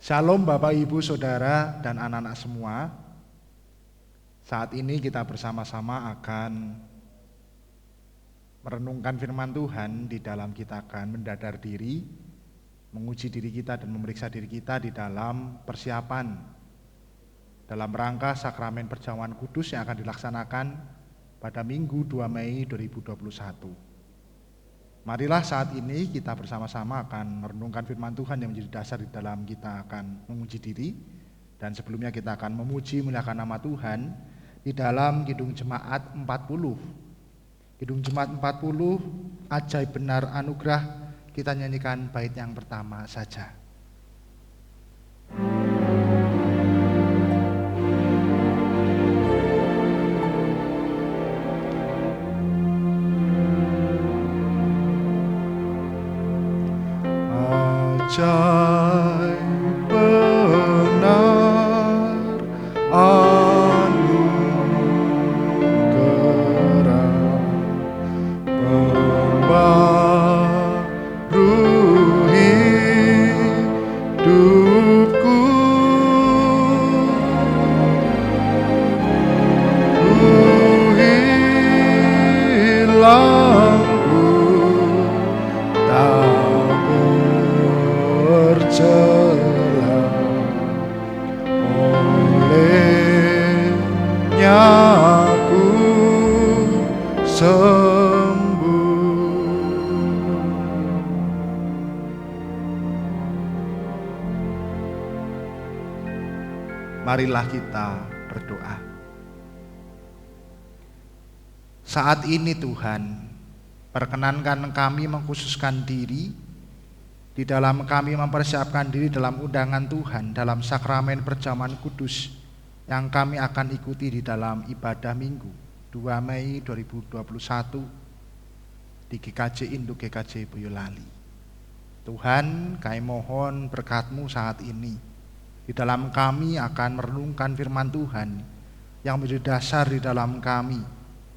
Shalom Bapak Ibu Saudara dan anak-anak semua. Saat ini kita bersama-sama akan merenungkan firman Tuhan. Di dalam kita akan mendadar diri, menguji diri kita dan memeriksa diri kita di dalam persiapan dalam rangka sakramen perjamuan kudus yang akan dilaksanakan pada Minggu 2 Mei 2021. Marilah saat ini kita bersama-sama akan merenungkan firman Tuhan yang menjadi dasar di dalam kita akan menguji diri. Dan sebelumnya kita akan memuji muliakan nama Tuhan di dalam Kidung Jemaat 40. Kidung Jemaat 40, ajaib benar anugerah, kita nyanyikan bait yang pertama saja. Ajaib benar anugerah pembaru hidupku, ku hilangku tak bercelah, olehnya aku sembuh. Marilah kita berdoa. Saat ini Tuhan, perkenankan kami mengkhususkan diri di dalam kami mempersiapkan diri dalam undangan Tuhan dalam sakramen perjamuan kudus yang kami akan ikuti di dalam ibadah Minggu 2 Mei 2021 di GKJ Induk GKJ Boyolali. Tuhan, kami mohon berkat-Mu saat ini di dalam kami akan merenungkan firman Tuhan yang menjadi dasar di dalam kami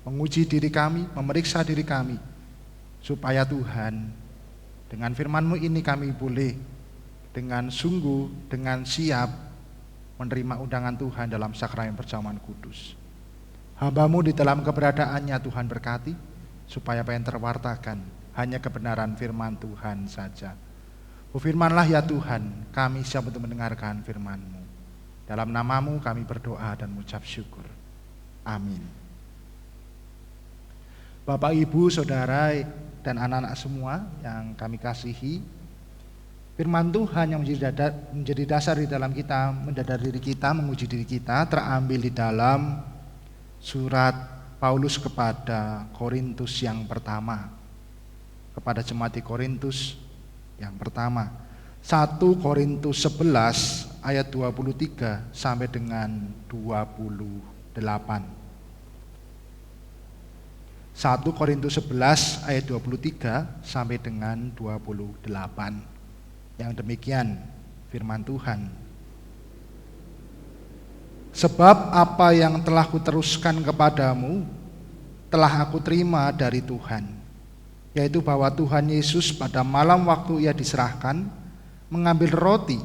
menguji diri kami, memeriksa diri kami, supaya Tuhan, dengan firman-Mu ini kami boleh dengan sungguh, dengan siap menerima undangan Tuhan dalam sakramen perjamuan kudus. Hamba-Mu di dalam keberadaannya Tuhan berkati, supaya apa yang terwartakan hanya kebenaran firman Tuhan saja. Firmanlah ya Tuhan, kami siap untuk mendengarkan firman-Mu. Dalam nama-Mu kami berdoa dan mengucap syukur. Amin. Bapak, Ibu, Saudara, dan anak-anak semua yang kami kasihi, firman Tuhan yang menjadi dasar di dalam kita mendadar diri kita, menguji diri kita, terambil di dalam surat Paulus kepada Korintus yang pertama, kepada jemaat di Korintus yang pertama, 1 Korintus 11 ayat 23 sampai dengan 28. 1 Korintus 11 ayat 23 sampai dengan 28. Yang demikian firman Tuhan. Sebab apa yang telah kuteruskan kepadamu telah aku terima dari Tuhan, yaitu bahwa Tuhan Yesus pada malam waktu ia diserahkan mengambil roti,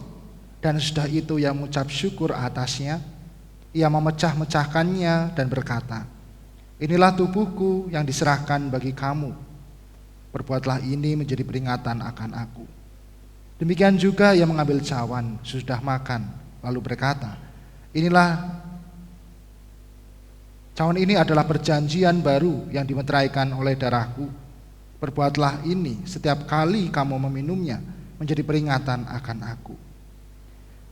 dan sudah itu ia mengucap syukur atasnya, ia memecah-mecahkannya dan berkata, "Inilah tubuhku yang diserahkan bagi kamu. Perbuatlah ini menjadi peringatan akan aku." Demikian juga ia mengambil cawan sesudah makan, lalu berkata, cawan ini adalah perjanjian baru yang dimeteraikan oleh darahku. Perbuatlah ini setiap kali kamu meminumnya menjadi peringatan akan aku.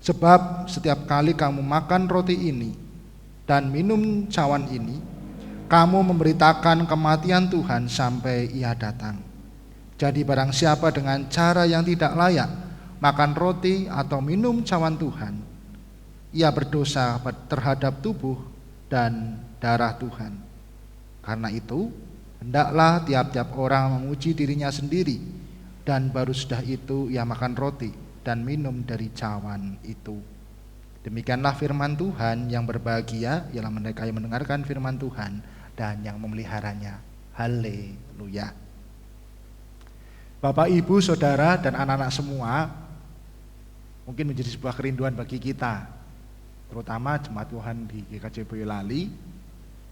Sebab setiap kali kamu makan roti ini dan minum cawan ini, kamu memberitakan kematian Tuhan sampai ia datang. Jadi barang siapa dengan cara yang tidak layak makan roti atau minum cawan Tuhan, ia berdosa terhadap tubuh dan darah Tuhan. Karena itu, hendaklah tiap-tiap orang menguji dirinya sendiri, dan baru sudah itu ia makan roti dan minum dari cawan itu. Demikianlah firman Tuhan. Yang berbahagia ialah mereka yang mendengarkan firman Tuhan dan yang memeliharanya. Haleluya. Bapak, Ibu, Saudara, dan anak-anak semua, mungkin menjadi sebuah kerinduan bagi kita, terutama jemaat Tuhan di GKJ Boyolali,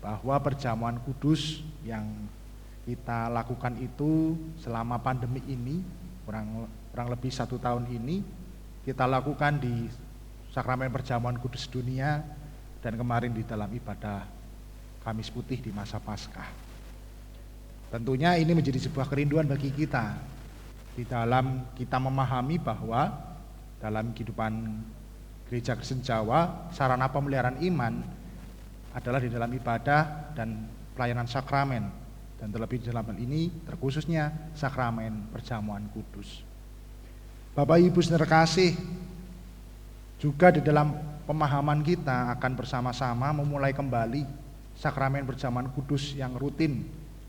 bahwa perjamuan kudus yang kita lakukan itu selama pandemi ini, kurang lebih 1 tahun ini, kita lakukan di sakramen perjamuan kudus dunia dan kemarin di dalam ibadah Kamis Putih di masa Paskah. Tentunya ini menjadi sebuah kerinduan bagi kita di dalam kita memahami bahwa dalam kehidupan Gereja Kristen Jawa, sarana pemeliharaan iman adalah di dalam ibadah dan pelayanan sakramen, dan terlebih di dalam hal ini terkhususnya sakramen perjamuan kudus. Bapak Ibu saudara kasih, juga di dalam pemahaman kita akan bersama-sama memulai kembali sakramen perjamuan kudus yang rutin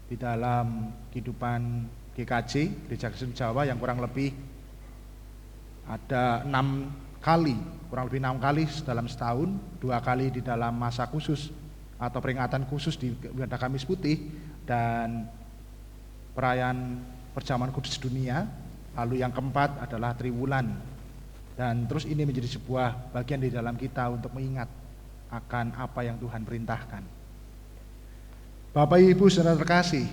di dalam kehidupan GKJ, Gereja Kristen Jawa, yang kurang lebih ada 6 kali dalam setahun, 2 kali di dalam masa khusus atau peringatan khusus di ibadah Kamis Putih dan perayaan perjamuan kudus dunia. Lalu yang keempat adalah Triwulan, dan terus ini menjadi sebuah bagian di dalam kita untuk mengingat akan apa yang Tuhan perintahkan. Bapak Ibu saudara terkasih,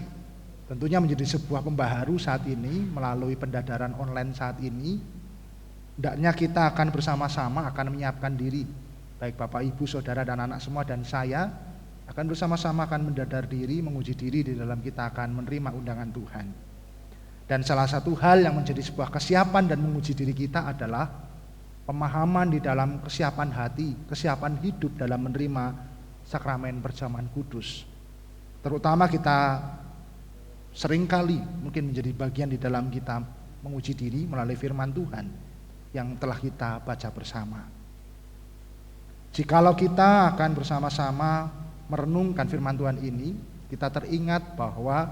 tentunya menjadi sebuah pembaharu saat ini melalui pendadaran online saat ini. Hendaknya kita akan bersama-sama akan menyiapkan diri, baik Bapak Ibu saudara dan anak semua dan saya akan bersama-sama akan mendadar diri, menguji diri di dalam kita akan menerima undangan Tuhan. Dan salah satu hal yang menjadi sebuah kesiapan dan menguji diri kita adalah pemahaman di dalam kesiapan hati, kesiapan hidup dalam menerima sakramen perjamuan kudus. Terutama kita seringkali mungkin menjadi bagian di dalam kita menguji diri melalui firman Tuhan yang telah kita baca bersama. Jikalau kita akan bersama-sama merenungkan firman Tuhan ini, kita teringat bahwa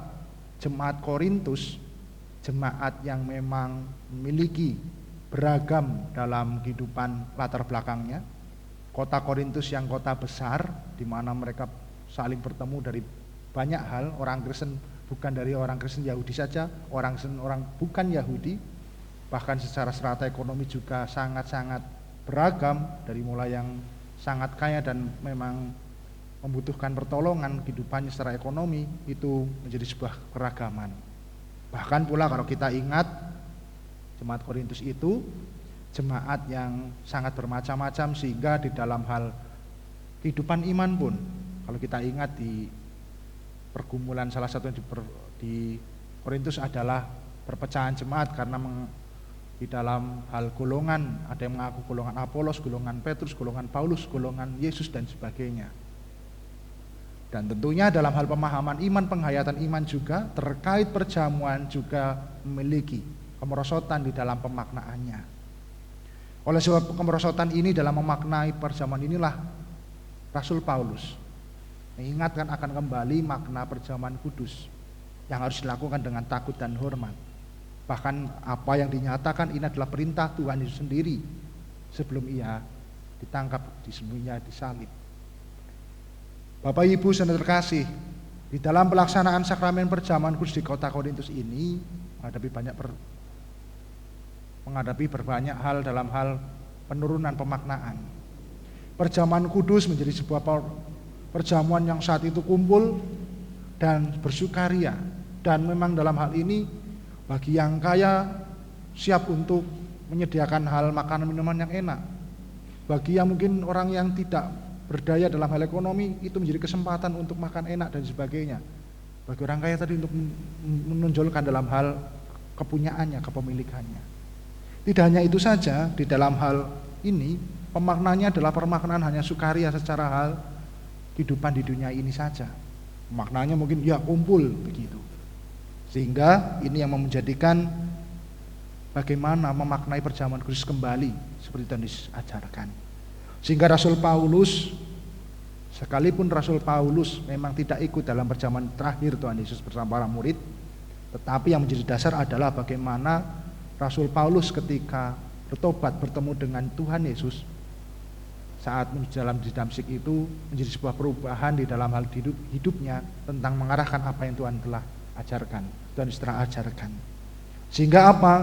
jemaat Korintus, jemaat yang memang memiliki beragam dalam kehidupan latar belakangnya. Kota Korintus yang kota besar, di mana mereka saling bertemu dari banyak hal, orang Kristen bukan dari orang Kristen Yahudi saja, orang Kristen orang bukan Yahudi, bahkan secara strata ekonomi juga sangat-sangat beragam, dari mulai yang sangat kaya dan memang membutuhkan pertolongan kehidupannya secara ekonomi, itu menjadi sebuah keragaman. Bahkan pula kalau kita ingat jemaat Korintus itu jemaat yang sangat bermacam-macam, sehingga di dalam hal kehidupan iman pun, kalau kita ingat di pergumulan salah satu di Korintus adalah perpecahan jemaat karena di dalam hal golongan, ada yang mengaku golongan Apolos, golongan Petrus, golongan Paulus, golongan Yesus dan sebagainya. Dan tentunya dalam hal pemahaman iman, penghayatan iman juga terkait perjamuan juga memiliki kemerosotan di dalam pemaknaannya. Oleh sebab kemerosotan ini dalam memaknai perjamuan inilah Rasul Paulus mengingatkan akan kembali makna perjamuan kudus yang harus dilakukan dengan takut dan hormat. Bahkan apa yang dinyatakan ini adalah perintah Tuhan Yesus sendiri sebelum ia ditangkap, disembunyikan, disalib. Bapak Ibu saudara terkasih, di dalam pelaksanaan sakramen perjamuan kudus di kota Korintus ini menghadapi berbanyak hal dalam hal penurunan pemaknaan. Perjamuan kudus menjadi sebuah perjamuan yang saat itu kumpul dan bersukaria, dan memang dalam hal ini bagi yang kaya siap untuk menyediakan hal makanan minuman yang enak. Bagi yang mungkin orang yang tidak berdaya dalam hal ekonomi, itu menjadi kesempatan untuk makan enak dan sebagainya. Bagi orang kaya tadi untuk menonjolkan dalam hal kepunyaannya, kepemilikannya. Tidak hanya itu saja, di dalam hal ini pemaknanya adalah pemaknaan hanya sukaria secara hal kehidupan di dunia ini saja. Maknanya mungkin ya kumpul begitu. Sehingga ini yang menjadikan bagaimana memaknai perjamuan kudus kembali seperti Tuhan Yesus ajarkan. Sehingga Rasul Paulus, sekalipun Rasul Paulus memang tidak ikut dalam perjamuan terakhir Tuhan Yesus bersama para murid, tetapi yang menjadi dasar adalah bagaimana Rasul Paulus ketika bertobat bertemu dengan Tuhan Yesus saat menuju dalam di Damsyik itu menjadi sebuah perubahan di dalam hal hidupnya tentang mengarahkan apa yang Tuhan telah ajarkan, Tuhan Yesus telah ajarkan. Sehingga apa?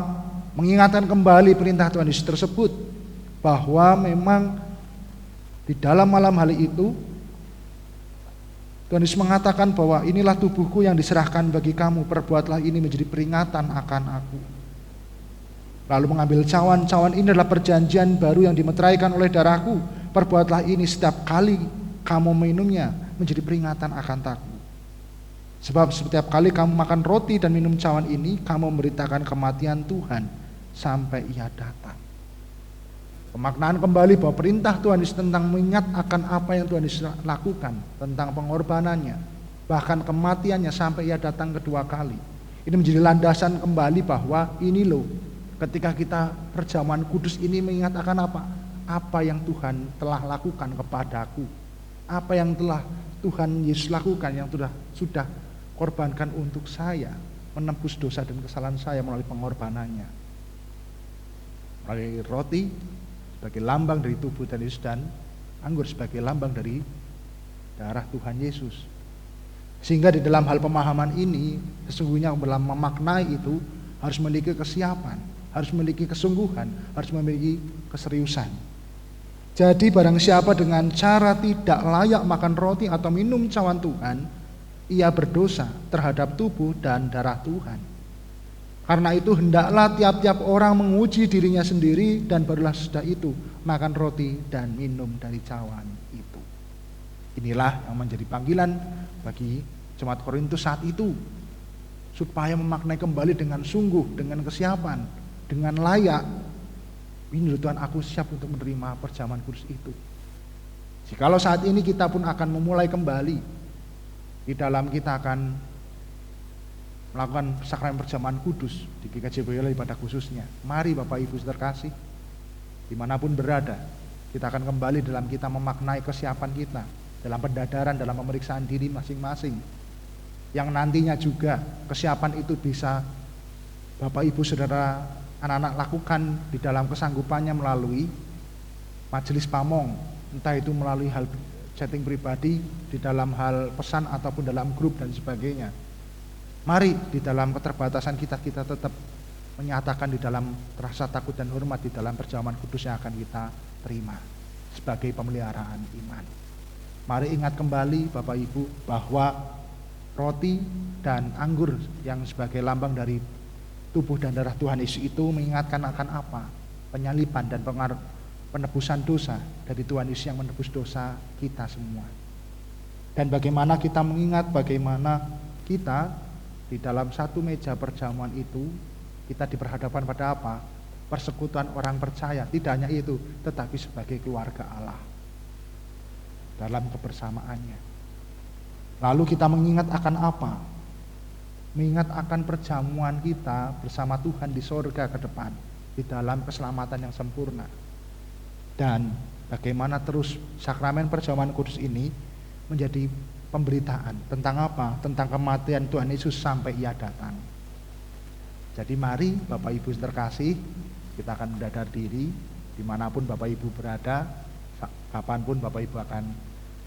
Mengingatkan kembali perintah Tuhan Yesus tersebut bahwa memang di dalam malam hari itu Tuhan Yesus mengatakan bahwa inilah tubuhku yang diserahkan bagi kamu, perbuatlah ini menjadi peringatan akan aku. Lalu mengambil cawan ini adalah perjanjian baru yang dimeteraikan oleh darahku, perbuatlah ini setiap kali kamu minumnya menjadi peringatan akan aku. Sebab setiap kali kamu makan roti dan minum cawan ini, kamu memberitakan kematian Tuhan sampai ia datang. Pemaknaan kembali bahwa perintah Tuhan Yesus tentang mengingat akan apa yang Tuhan Yesus lakukan, tentang pengorbanannya, bahkan kematiannya sampai ia datang kedua kali. Ini menjadi landasan kembali bahwa ini loh, ketika kita perjamuan kudus ini mengingat akan apa? Apa yang Tuhan telah lakukan kepadaku, apa yang telah Tuhan Yesus lakukan, yang sudah korbankan untuk saya, menembus dosa dan kesalahan saya melalui pengorbanannya. Melalui roti sebagai lambang dari tubuh Tuhan Yesus dan anggur sebagai lambang dari darah Tuhan Yesus. Sehingga di dalam hal pemahaman ini, sesungguhnya dalam memaknai itu harus memiliki kesiapan, harus memiliki kesungguhan, harus memiliki keseriusan. Jadi barang siapa dengan cara tidak layak makan roti atau minum cawan Tuhan, ia berdosa terhadap tubuh dan darah Tuhan. Karena itu hendaklah tiap-tiap orang menguji dirinya sendiri, dan barulah sesudah itu makan roti dan minum dari cawan itu. Inilah yang menjadi panggilan bagi jemaat Korintus saat itu, supaya memaknai kembali dengan sungguh, dengan kesiapan, dengan layak. Ini Tuhan, aku siap untuk menerima perjamuan kudus itu. Jikalau saat ini kita pun akan memulai kembali, di dalam kita akan melakukan sakramen perjamuan kudus di GKJ Boyolali pada khususnya. Mari Bapak Ibu terkasih, dimanapun berada, kita akan kembali dalam kita memaknai kesiapan kita, dalam pendadaran, dalam pemeriksaan diri masing-masing, yang nantinya juga kesiapan itu bisa Bapak Ibu Saudara anak-anak lakukan di dalam kesanggupannya melalui majelis pamong, entah itu melalui hal chatting pribadi, di dalam hal pesan ataupun dalam grup dan sebagainya. Mari di dalam keterbatasan kita tetap menyatakan di dalam rasa takut dan hormat di dalam perjamuan kudus yang akan kita terima sebagai pemeliharaan iman. Mari ingat kembali Bapak Ibu bahwa roti dan anggur yang sebagai lambang dari tubuh dan darah Tuhan Yesus itu mengingatkan akan apa? Penyaliban dan penebusan dosa dari Tuhan Yesus yang menebus dosa kita semua. Dan bagaimana kita mengingat, bagaimana kita di dalam satu meja perjamuan itu kita diperhadapkan pada apa? Persekutuan orang percaya. Tidak hanya itu, tetapi sebagai keluarga Allah dalam kebersamaannya. Lalu kita mengingat akan apa? Mengingat akan perjamuan kita bersama Tuhan di sorga ke depan, di dalam keselamatan yang sempurna. Dan bagaimana terus sakramen perjamuan kudus ini menjadi pemberitaan tentang apa? Tentang kematian Tuhan Yesus sampai ia datang. Jadi mari Bapak Ibu terkasih, kita akan mendadar diri dimanapun Bapak Ibu berada, kapanpun Bapak Ibu akan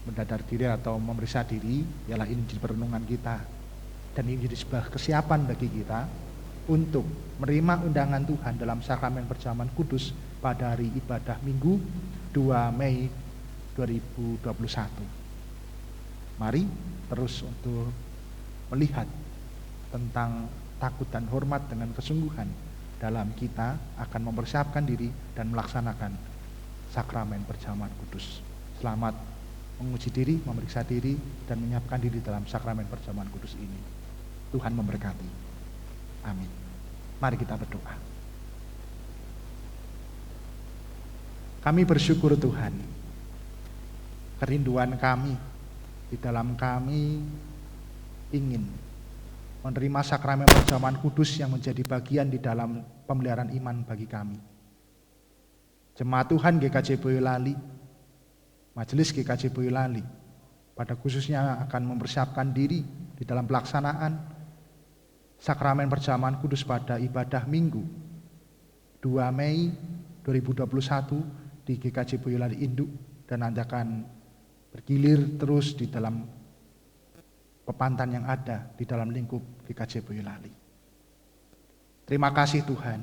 mendadar diri atau memeriksa diri. Ialah ini menjadi perenungan kita, dan ini menjadi sebuah kesiapan bagi kita untuk menerima undangan Tuhan dalam sakramen perjamuan kudus pada hari ibadah Minggu 2 Mei 2021. Mari terus untuk melihat tentang takut dan hormat dengan kesungguhan dalam kita akan mempersiapkan diri dan melaksanakan sakramen perjamuan kudus. Selamat menguji diri, memeriksa diri, dan menyiapkan diri dalam sakramen perjamuan kudus ini. Tuhan memberkati. Amin. Mari kita berdoa. Kami bersyukur Tuhan, kerinduan kami di dalam kami ingin menerima sakramen perjamuan kudus yang menjadi bagian di dalam pemeliharaan iman bagi kami. Jemaat Tuhan GKJ Boyolali, Majelis GKJ Boyolali, pada khususnya akan mempersiapkan diri di dalam pelaksanaan sakramen perjamuan kudus pada ibadah Minggu 2 Mei 2021 di GKJ Boyolali Induk, dan nanti akan bergilir terus di dalam pepantan yang ada di dalam lingkup GKJ Boyolali. Terima kasih Tuhan,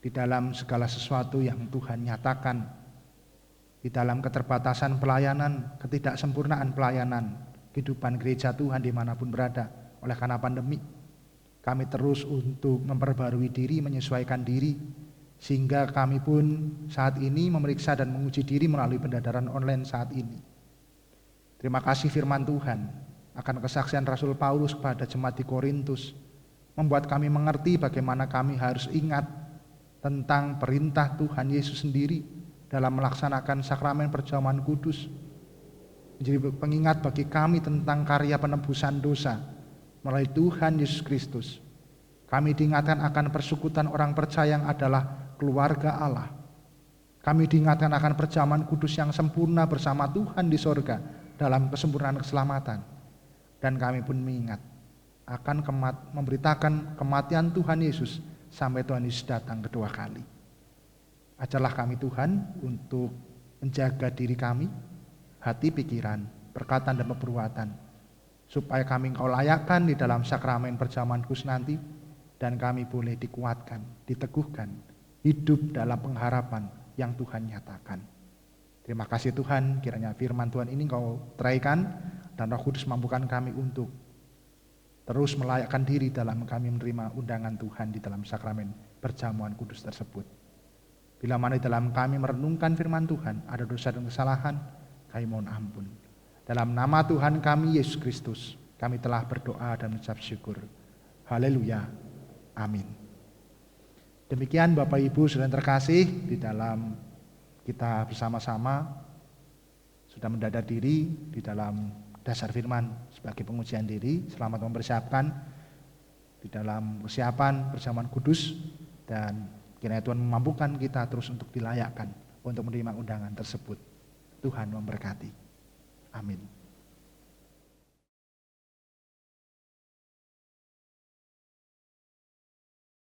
di dalam segala sesuatu yang Tuhan nyatakan, di dalam keterbatasan pelayanan, ketidaksempurnaan pelayanan, kehidupan gereja Tuhan dimanapun berada. Oleh karena pandemi, kami terus untuk memperbarui diri, menyesuaikan diri, sehingga kami pun saat ini memeriksa dan menguji diri melalui pendadaran online saat ini. Terima kasih firman Tuhan akan kesaksian Rasul Paulus kepada jemaat di Korintus, membuat kami mengerti bagaimana kami harus ingat tentang perintah Tuhan Yesus sendiri dalam melaksanakan sakramen perjamuan kudus, menjadi pengingat bagi kami tentang karya penebusan dosa melalui Tuhan Yesus Kristus. Kami diingatkan akan persekutuan orang percaya yang adalah keluarga Allah. Kami diingatkan akan perjamuan kudus yang sempurna bersama Tuhan di sorga dalam kesempurnaan keselamatan. Dan kami pun mengingat akan memberitakan kematian Tuhan Yesus sampai Tuhan Yesus datang kedua kali. Ajarlah kami Tuhan untuk menjaga diri kami, hati, pikiran, perkataan dan perbuatan, supaya kami Engkau layakkan di dalam sakramen perjamuan kudus nanti, dan kami boleh dikuatkan, diteguhkan, hidup dalam pengharapan yang Tuhan nyatakan. Terima kasih Tuhan, kiranya firman Tuhan ini Engkau teraikan, dan Roh Kudus mampukan kami untuk terus melayakkan diri dalam kami menerima undangan Tuhan di dalam sakramen perjamuan kudus tersebut. Bila mana di dalam kami merenungkan firman Tuhan ada dosa dan kesalahan, kami mohon ampun. Dalam nama Tuhan kami Yesus Kristus, kami telah berdoa dan mengucap syukur. Haleluya. Amin. Demikian Bapak Ibu saudara terkasih, di dalam kita bersama-sama sudah mendadar diri di dalam dasar firman sebagai pengujian diri. Selamat mempersiapkan di dalam persiapan perjamuan kudus, dan kiranya Tuhan memampukan kita terus untuk dilayakkan untuk menerima undangan tersebut. Tuhan memberkati. Amin.